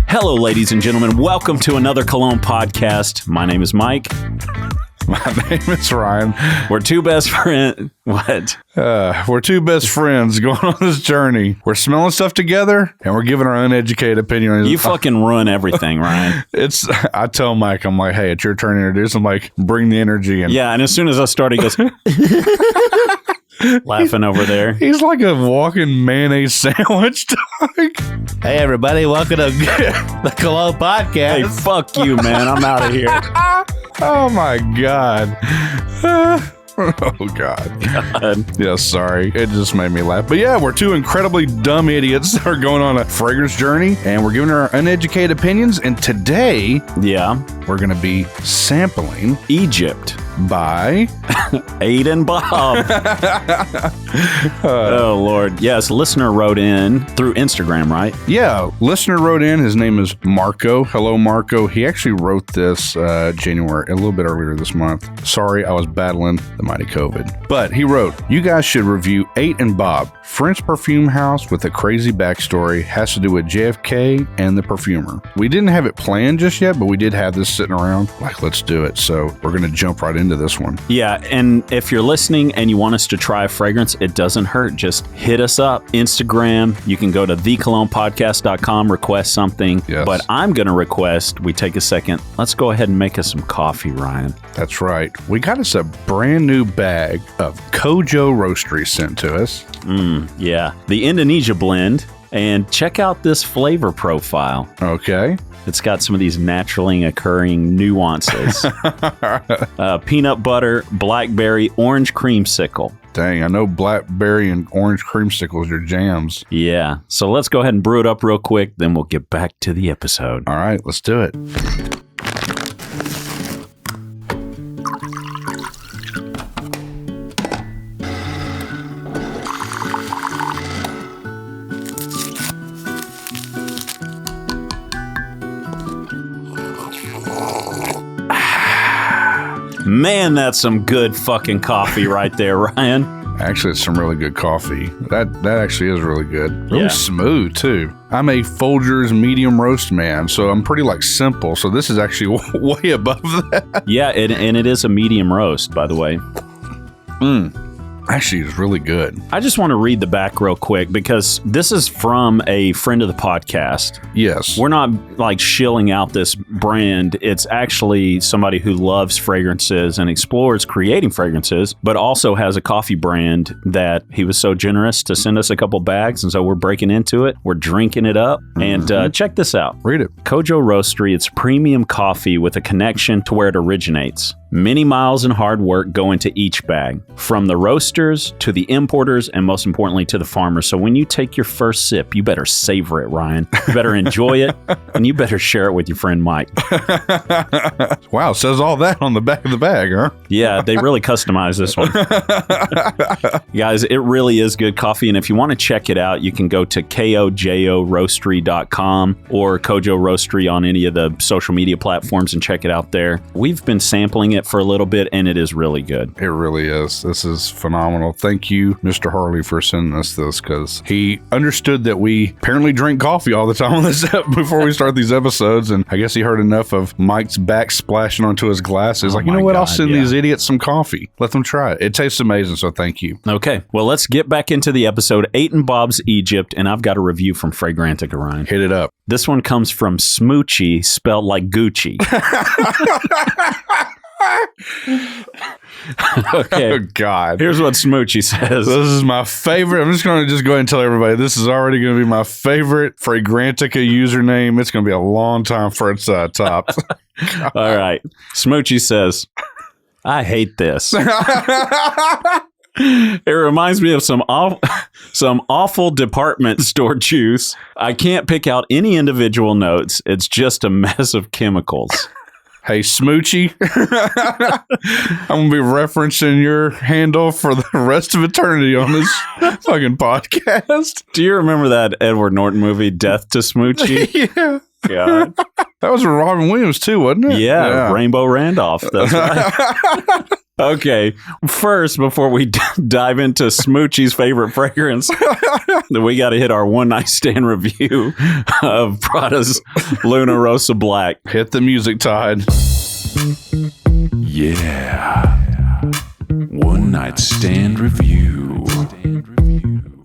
Hello, ladies and gentlemen. Welcome to another Cologne podcast. My name is Myke. My name is Ryan. We're two best friends. What? We're two best friends going on this journey. We're smelling stuff together, and we're giving our uneducated opinion on it. You fucking ruin everything, Ryan. I tell Mike, I'm like, hey, it's your turn to introduce. I'm like, bring the energy in. Yeah, and as soon as I start, he goes... laughing over there. He's like a walking mayonnaise sandwich dog. Hey, everybody. Welcome to the Cologne podcast. Hey, fuck you, man. I'm out of here. Oh, my God. Oh, God. Yeah, sorry. It just made me laugh. But yeah, we're two incredibly dumb idiots that are going on a fragrance journey, and we're giving our uneducated opinions. And today, we're going to be sampling Egypt by Aiden Bob. Oh, Lord. Yes, listener wrote in through Instagram, right? Yeah, listener wrote in. His name is Marco. Hello, Marco. He actually wrote this January, a little bit earlier this month. Sorry, I was battling the mighty COVID. But he wrote, you guys should review 8 and Bob, French perfume house with a crazy backstory, has to do with JFK and the perfumer. We didn't have it planned just yet, but we did have this sitting around. Like, let's do it. So we're going to jump right into this one. Yeah, and if you're listening and you want us to try a fragrance, it doesn't hurt. Just hit us up. Instagram, you can go to thecolognepodcast.com, request something. Yes. But I'm going to request we take a second. Let's go ahead and make us some coffee, Ryan. That's right. We got us a brand new bag of Kojo Roastery sent to us. Yeah, the Indonesia blend. And check out this flavor profile. Okay. It's got some of these naturally occurring nuances. Peanut butter, blackberry, orange creamsicle. Dang, I know blackberry and orange creamsicles are jams. Yeah. So let's go ahead and brew it up real quick, then we'll get back to the episode. All right, let's do it. Man, that's some good fucking coffee right there, Ryan. Actually, it's some really good coffee. That actually is really good. Really smooth, too. I'm a Folgers medium roast man, so I'm pretty, simple. So this is actually way above that. Yeah, and it is a medium roast, by the way. Actually, it's really good. I just want to read the back real quick because this is from a friend of the podcast. Yes. We're not shilling out this brand. It's actually somebody who loves fragrances and explores creating fragrances, but also has a coffee brand that he was so generous to send us a couple bags. And so we're breaking into it. We're drinking it up. And check this out. Read it. Kojo Roastery. It's premium coffee with a connection to where it originates. Many miles and hard work go into each bag, from the roasters to the importers, and most importantly to the farmers. So when you take your first sip, you better savor it, Ryan. You better enjoy it, and you better share it with your friend Mike. Wow, says all that on the back of the bag, huh? Yeah, they really customized this one. Guys, it really is good coffee, and if you want to check it out, you can go to kojoroastery.com or Kojo Roastery on any of the social media platforms and check it out there. We've been sampling it for a little bit, and it is really good. It really is. This is phenomenal. Thank you, Mr. Harley, for sending us this, because he understood that we apparently drink coffee all the time on this before we start these episodes, and I guess he heard enough of Mike's back splashing onto his glasses. You know what? I'll send these idiots some coffee. Let them try it. It tastes amazing, so thank you. Okay, well, let's get back into the episode. 8 and Bob's Egypt, and I've got a review from Fragrantica, Ryan. Hit it up. This one comes from Smoochie, spelled like Gucci. Okay. Oh, God. Here's what Smoochie says. This is my favorite. I'm just going to go ahead and tell everybody this is already going to be my favorite Fragrantica username. It's going to be a long time for its top. All right. Smoochie says, I hate this. It reminds me of some awful department store juice. I can't pick out any individual notes. It's just a mess of chemicals. Hey, Smoochie, I'm going to be referencing your handle for the rest of eternity on this fucking podcast. Do you remember that Edward Norton movie, Death to Smoochie? Yeah. God. That was Robin Williams, too, wasn't it? Yeah. Rainbow Randolph. That's right. Okay, first, before we dive into Smoochie's favorite fragrance, we got to hit our one night stand review of Prada's Luna Rossa Black. Hit the music, Todd. Yeah. One night stand review.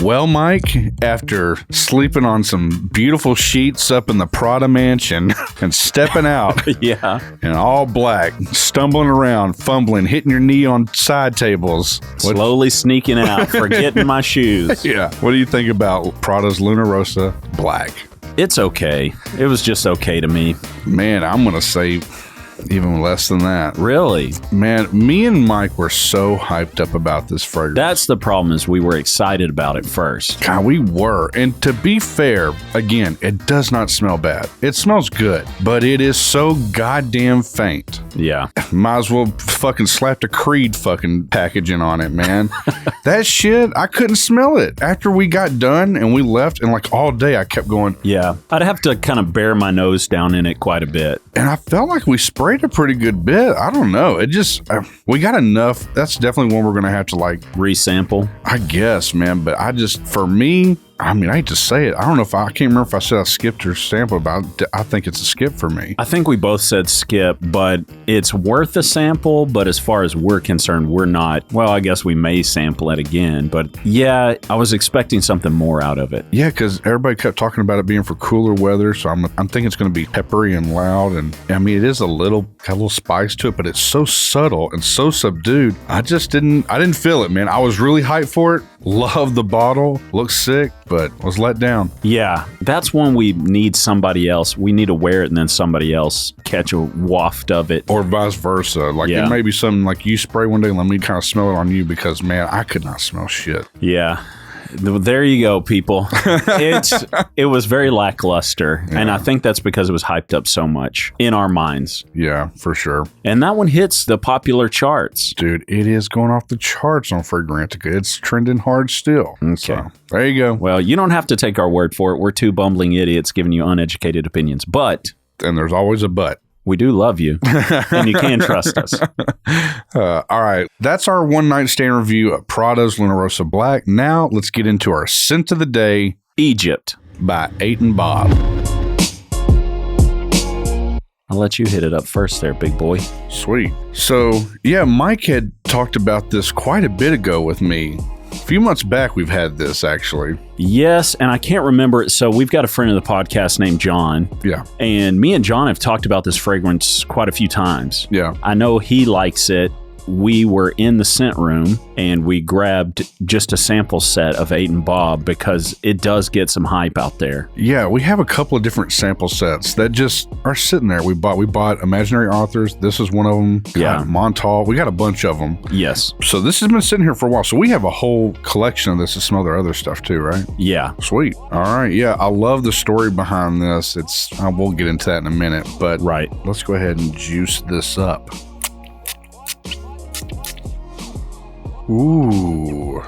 Well, Mike, after sleeping on some beautiful sheets up in the Prada mansion and stepping out Yeah. in all black, stumbling around, fumbling, hitting your knee on side tables. Slowly sneaking out, forgetting my shoes. Yeah. What do you think about Prada's Luna Rossa Black? It's okay. It was just okay to me. Man, I'm going to say even less than that. Really? Man, me and Mike were so hyped up about this fragrance. That's the problem, is we were excited about it first. God, we were. And to be fair, again, it does not smell bad. It smells good, but it is so goddamn faint. Yeah. Might as well fucking slapped a Creed fucking packaging on it, man. That shit, I couldn't smell it. After we got done and we left, and like all day I kept going. Yeah. I'd have to kind of bear my nose down in it quite a bit. And I felt like we sprayed a pretty good bit. I don't know. It just, we got enough. That's definitely one we're going to have to like resample, I guess, man. But I just, for me, I mean, I hate to say it. I don't know I can't remember if I said I skipped or sampled, but I think it's a skip for me. I think we both said skip, but it's worth a sample. But as far as we're concerned, we're not. Well, I guess we may sample it again. But yeah, I was expecting something more out of it. Yeah, because everybody kept talking about it being for cooler weather. So I'm thinking it's going to be peppery and loud. And I mean, it is got a little spice to it, but it's so subtle and so subdued. I didn't feel it, man. I was really hyped for it. Love the bottle. Looks sick, but was let down. Yeah, that's when we need somebody else. We need to wear it and then somebody else catch a waft of it. Or vice versa. Like it may be something like you spray one day and let me kind of smell it on you because, man, I could not smell shit. Yeah. There you go, people. It was very lackluster, and I think that's because it was hyped up so much in our minds. Yeah, for sure. And that one hits the popular charts. Dude, it is going off the charts on Fragrantica. It's trending hard still. Okay. So, there you go. Well, you don't have to take our word for it. We're two bumbling idiots giving you uneducated opinions, but... And there's always a but. We do love you, and you can trust us. All right. That's our one night stand review of Prada's Luna Rossa Black. Now, let's get into our scent of the day. Egypt. By 8 and Bob. I'll let you hit it up first there, big boy. Sweet. So, yeah, Mike had talked about this quite a bit ago with me. A few months back, we've had this, actually. Yes, and I can't remember it. So we've got a friend of the podcast named John. Yeah. And me and John have talked about this fragrance quite a few times. Yeah. I know he likes it. We were in the scent room and we grabbed just a sample set of 8 and Bob because it does get some hype out there. Yeah, we have a couple of different sample sets that just are sitting there. We bought Imaginary Authors. This is one of them. Yeah. Montal. We got a bunch of them. Yes. So this has been sitting here for a while. So we have a whole collection of this to smell their other stuff too, right? Yeah. Sweet. All right. Yeah, I love the story behind this. We'll get into that in a minute, but right. Let's go ahead and juice this up. Ooh.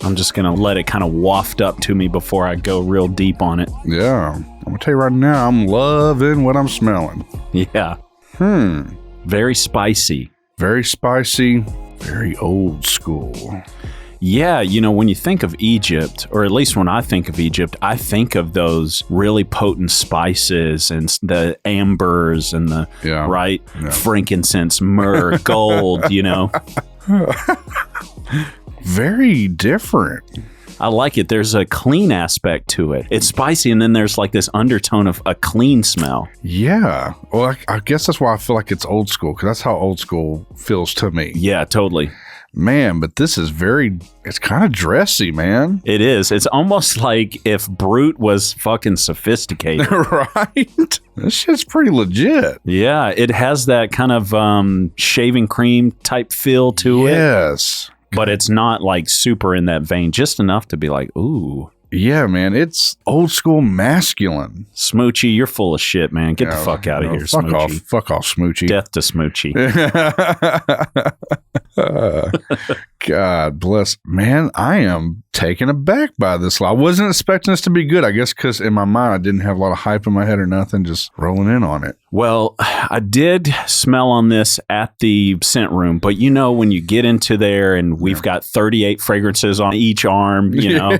I'm just going to let it kind of waft up to me before I go real deep on it. Yeah. I'm going to tell you right now, I'm loving what I'm smelling. Yeah. Very spicy. Very spicy. Very old school. Yeah, you know, when you think of Egypt, or at least when I think of Egypt, I think of those really potent spices and the ambers and the, frankincense, myrrh, gold, you know. Very different. I like it. There's a clean aspect to it. It's spicy, and then there's like this undertone of a clean smell. Yeah. Well, I guess that's why I feel like it's old school, because that's how old school feels to me. Yeah, totally. Man, but this is it's kind of dressy, man. It is. It's almost like if Brute was fucking sophisticated. Right? This shit's pretty legit. Yeah, it has that kind of shaving cream type feel to it. Yes. But it's not like super in that vein, just enough to be like, ooh. Yeah, man, it's old school masculine. Smoochie, you're full of shit, man. Get the fuck out of here, Smoochie. Fuck off, Smoochie. Death to Smoochie. God bless. Man, I am taken aback by this. I wasn't expecting this to be good. I guess because in my mind, I didn't have a lot of hype in my head or nothing, just rolling in on it. Well, I did smell on this at the scent room, but you know, when you get into there and we've got 38 fragrances on each arm, you know,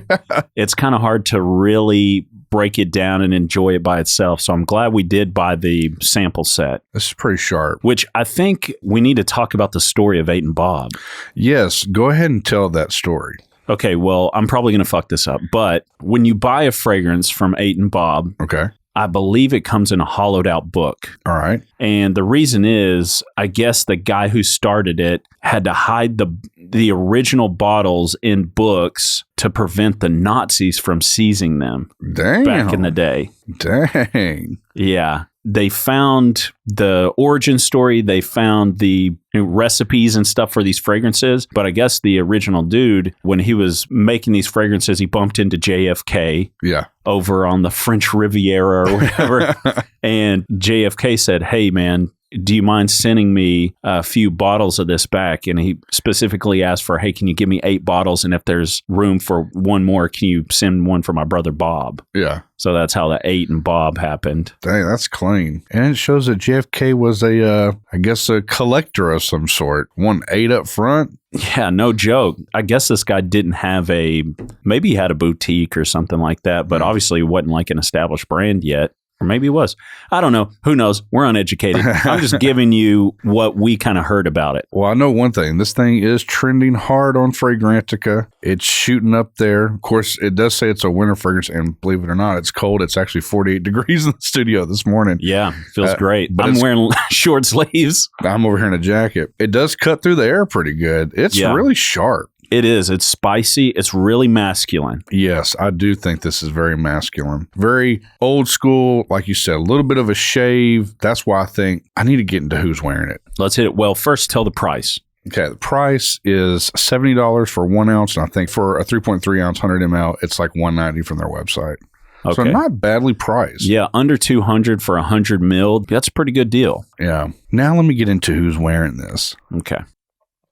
it's kind of hard to really break it down and enjoy it by itself. So I'm glad we did buy the sample set. This is pretty sharp. Which I think we need to talk about the story of 8 and Bob. Yes, go ahead and tell that story. Okay, well, I'm probably going to fuck this up, but when you buy a fragrance from 8 and Bob, okay, I believe it comes in a hollowed out book. All right. And the reason is, I guess the guy who started it had to hide the original bottles in books to prevent the Nazis from seizing them. Damn. Back in the day. Dang. Yeah. They found the origin story. They found the recipes and stuff for these fragrances. But I guess the original dude, when he was making these fragrances, he bumped into JFK. Yeah. Over on the French Riviera or whatever. And JFK said, hey, man, do you mind sending me a few bottles of this back? And he specifically asked for, hey, can you give me 8 bottles? And if there's room for one more, can you send one for my brother Bob? Yeah. So that's how the 8 and Bob happened. Dang, that's clean. And it shows that JFK was a collector of some sort. 8 up front. Yeah, no joke. I guess this guy didn't have maybe he had a boutique or something like that, but obviously it wasn't like an established brand yet. Or maybe it was. I don't know. Who knows? We're uneducated. I'm just giving you what we kind of heard about it. Well, I know one thing. This thing is trending hard on Fragrantica. It's shooting up there. Of course, it does say it's a winter fragrance, and believe it or not, it's cold. It's actually 48 degrees in the studio this morning. Yeah, feels great. But I'm wearing short sleeves. I'm over here in a jacket. It does cut through the air pretty good. It's really sharp. It is. It's spicy. It's really masculine. Yes, I do think this is very masculine. Very old school, like you said, a little bit of a shave. That's why I think I need to get into who's wearing it. Let's hit it. Well, first tell the price. Okay, the price is $70 for 1 ounce, and I think for a 3.3 ounce 100 ml, it's like $190 from their website. Okay. So not badly priced. Yeah, under $200 for 100 mil. That's a pretty good deal. Yeah. Now let me get into who's wearing this. Okay.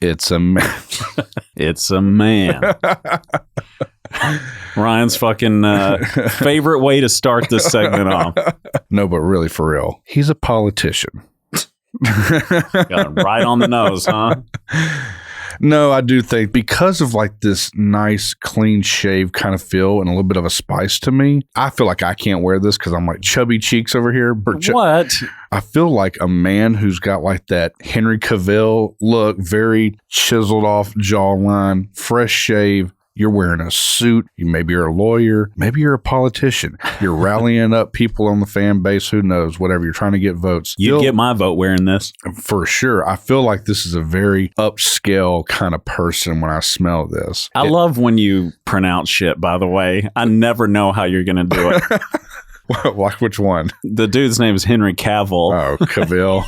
It's a man. It's a man. Ryan's fucking favorite way to start this segment off. No, but really, for real, he's a politician. Got him right on the nose, huh? No, I do think because of like this nice, clean shave kind of feel and a little bit of a spice to me, I feel like I can't wear this because I'm like chubby cheeks over here. What? I feel like a man who's got like that Henry Cavill look, very chiseled off jawline, fresh shave. You're wearing a suit. Maybe you're a lawyer. Maybe you're a politician. You're rallying up people on the fan base. Who knows? Whatever. You're trying to get votes. You'd get my vote wearing this. For sure. I feel like this is a very upscale kind of person when I smell this. I love when you pronounce shit, by the way. I never know how you're going to do it. Like which one? The dude's name is Henry Cavill. Oh, Cavill.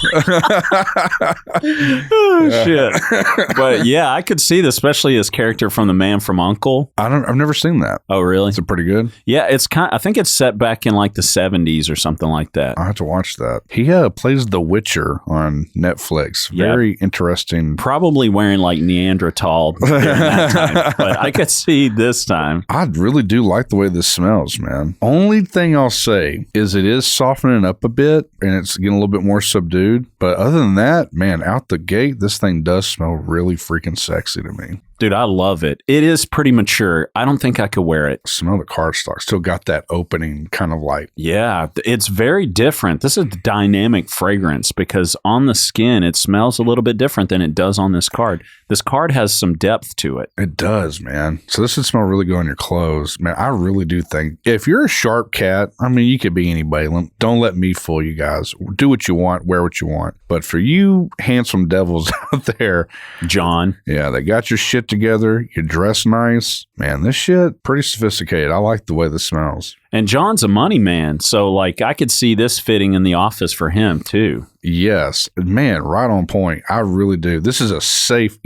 Oh, shit. But yeah, I could see this, especially his character from The Man from U.N.C.L.E. I've never seen that. Oh, really? Is it pretty good? Yeah, I think it's set back in like the 70s or something like that. I'll have to watch that. He plays The Witcher on Netflix. Very interesting. Probably wearing like Neanderthal during that time. But I could see this time. I really do like the way this smells, man. Only thing I'll say is it is softening up a bit and it's getting a little bit more subdued. But other than that, man, out the gate, this thing does smell really freaking sexy to me. Dude, I love it. It is pretty mature. I don't think I could wear it. Smell the cardstock. Still got that opening kind of light. Yeah, it's very different. This is a dynamic fragrance because on the skin, it smells a little bit different than it does on this card. This card has some depth to it. It does, man. So this would smell really good on your clothes. Man, I really do think if you're a sharp cat, I mean, you could be anybody. Don't let me fool you guys. Do what you want, wear what you want. But for you handsome devils out there, John. Yeah, they got your shit together. You dress nice. Man, this shit, pretty sophisticated. I like the way this smells. And John's a money man. So, like, I could see this fitting in the office for him, too. Yes. Man, right on point. I really do. This is a safe,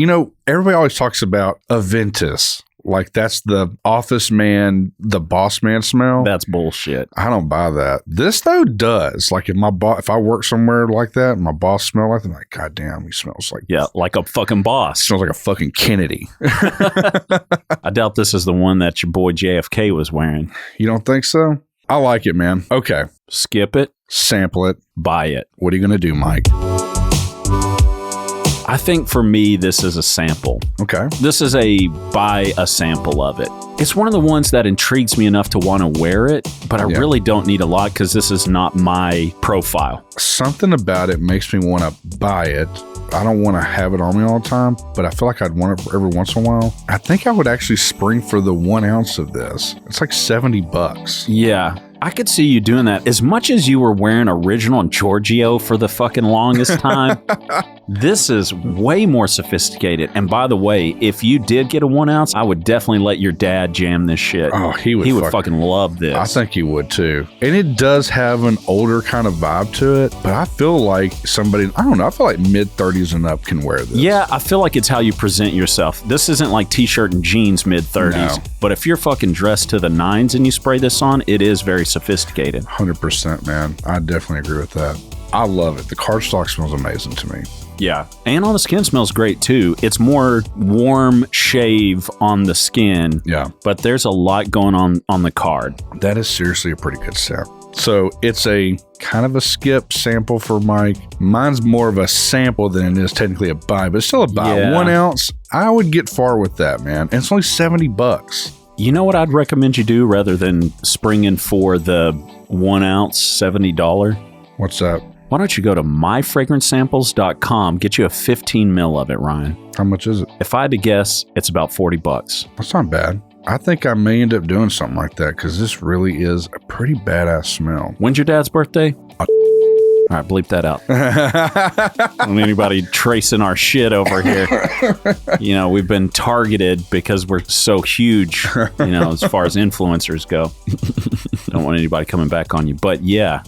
everybody always talks about Aventus. Like that's the office man, the boss man smell. That's bullshit. I don't buy that. This though does. Like if I work somewhere like that, my boss smell like that, I'm like, God damn, he smells like like a fucking boss. Smells like a fucking Kennedy. I doubt this is the one that your boy JFK was wearing. You don't think so? I like it, man. Okay. Skip it. Sample it. Buy it. What are you going to do, Myke? I think for me, this is a sample. Okay. This is buy a sample of it. It's one of the ones that intrigues me enough to want to wear it, but I really don't need a lot because this is not my profile. Something about it makes me want to buy it. I don't want to have it on me all the time, but I feel like I'd want it for every once in a while. I think I would actually spring for the 1 ounce of this. It's like $70. Yeah. I could see you doing that. As much as you were wearing original Giorgio for the fucking longest time, this is way more sophisticated. And by the way, if you did get a 1 ounce, I would definitely let your dad jam this shit. Oh, he would fucking love this. I think he would too. And it does have an older kind of vibe to it, but I feel like somebody, I don't know, I feel like mid-30s and up can wear this. Yeah, I feel like it's how you present yourself. This isn't like t-shirt and jeans mid-30s, but if you're fucking dressed to the nines and you spray this on, it is very sophisticated. 100%, man. I definitely agree with that. I love it. The cardstock smells amazing to me. Yeah. And on the skin smells great too. It's more warm shave on the skin. Yeah. But there's a lot going on the card. That is seriously a pretty good scent. So it's a kind of a skip sample for Myke. Mine's more of a sample than it is technically a buy, but it's still a buy. Yeah. 1 ounce, I would get far with that, man. And it's only $70. You know what I'd recommend you do rather than springing for the 1 ounce $70? What's that? Why don't you go to myfragrancesamples.com, get you a 15 mil of it, Ryan. How much is it? If I had to guess, it's about $40. That's not bad. I think I may end up doing something like that because this really is a pretty badass smell. When's your dad's birthday? All right, bleep that out. I don't need anybody tracing our shit over here. You know, we've been targeted because we're so huge, you know, as far as influencers go. Don't want anybody coming back on you. But yeah,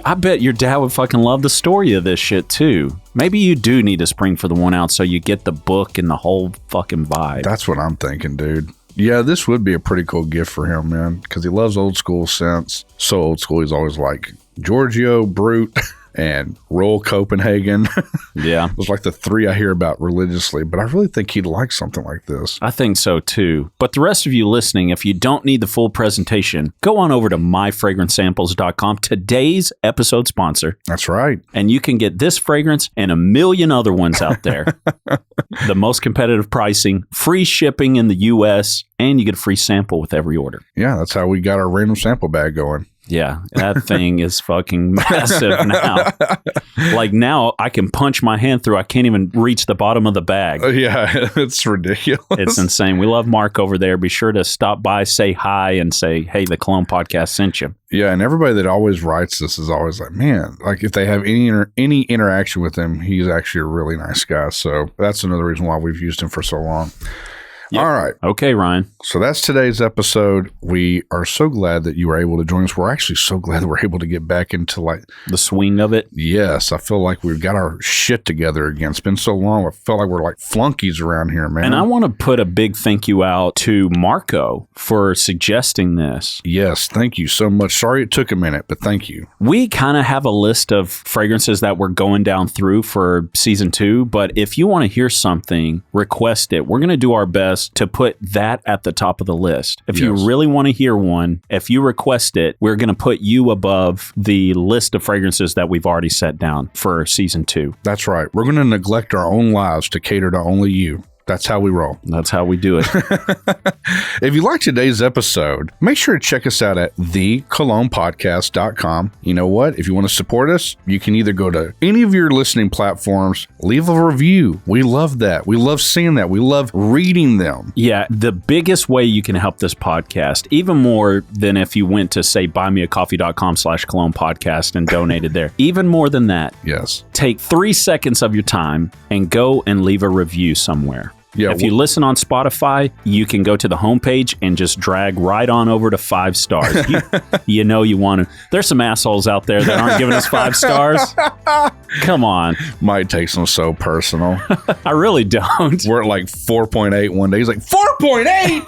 I bet your dad would fucking love the story of this shit too. Maybe you do need to spring for the 1 ounce so you get the book and the whole fucking vibe. That's what I'm thinking, dude. Yeah, this would be a pretty cool gift for him, man, because he loves old school scents. So old school, he's always like Giorgio, Brute, and Royal Copenhagen. Yeah. Those like the three I hear about religiously, but I really think he'd like something like this. I think so too. But the rest of you listening, if you don't need the full presentation, go on over to myfragrancesamples.com, today's episode sponsor. That's right. And you can get this fragrance and a million other ones out there. The most competitive pricing, free shipping in the U.S., and you get a free sample with every order. Yeah, that's how we got our random sample bag going. Yeah, that thing is fucking massive now. Like now I can punch my hand through. I can't even reach the bottom of the bag. Yeah, it's ridiculous. It's insane. We love Mark over there. Be sure to stop by, say hi, and say, hey, the Cologne podcast sent you. Yeah, and everybody that always writes this is always like, man, like if they have any interaction with him, he's actually a really nice guy. So that's another reason why we've used him for so long. Yep. All right. Okay, Ryan. So that's today's episode. We are so glad that you were able to join us. We're actually so glad that we're able to get back into like the swing of it. Yes. I feel like we've got our shit together again. It's been so long. I felt like we're like flunkies around here, man. And I want to put a big thank you out to Marco for suggesting this. Yes. Thank you so much. Sorry it took a minute, but thank you. We kind of have a list of fragrances that we're going down through for season 2. But if you want to hear something, request it. We're going to do our best to put that at the top of the list. If you really want to hear one, if you request it, we're going to put you above the list of fragrances that we've already set down for season 2. That's right. We're going to neglect our own lives to cater to only you. That's how we roll. That's how we do it. If you like today's episode, make sure to check us out at thecolonepodcast.com. You know what? If you want to support us, you can either go to any of your listening platforms, leave a review. We love that. We love seeing that. We love reading them. Yeah, the biggest way you can help this podcast, even more than if you went to, say, buymeacoffee.com/Cologne podcast and donated there. Even more than that. Yes. Take 3 seconds of your time and go and leave a review somewhere. Yeah, If you listen on Spotify, you can go to the homepage and just drag right on over to 5 stars. You know you want to. There's some assholes out there that aren't giving us 5 stars. Come on. Mike takes them so personal. I really don't. We're at like 4.8 one day. He's like, 4.8?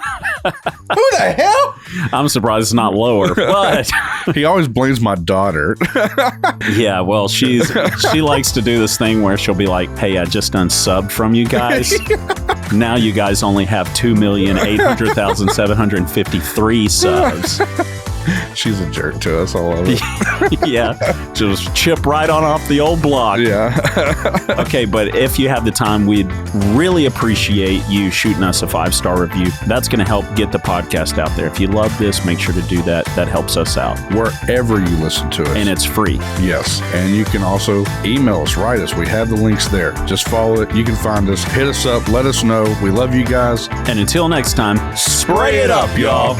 Who the hell? I'm surprised it's not lower, but He always blames my daughter. yeah, well, she likes to do this thing where she'll be like, "Hey, I just unsubbed from you guys. Now you guys only have 2,800,753 subs." She's a jerk to us all over. Yeah, just chip right on off the old block. Yeah. Okay, but if you have the time, we'd really appreciate you shooting us a 5-star review. That's going to help get the podcast out there. If you love this, make sure to do that. That helps us out. Wherever you listen to us. And it's free. Yes. And you can also email us, write us. We have the links there. Just follow it. You can find us. Hit us up. Let us know. We love you guys. And until next time, spray it up, y'all.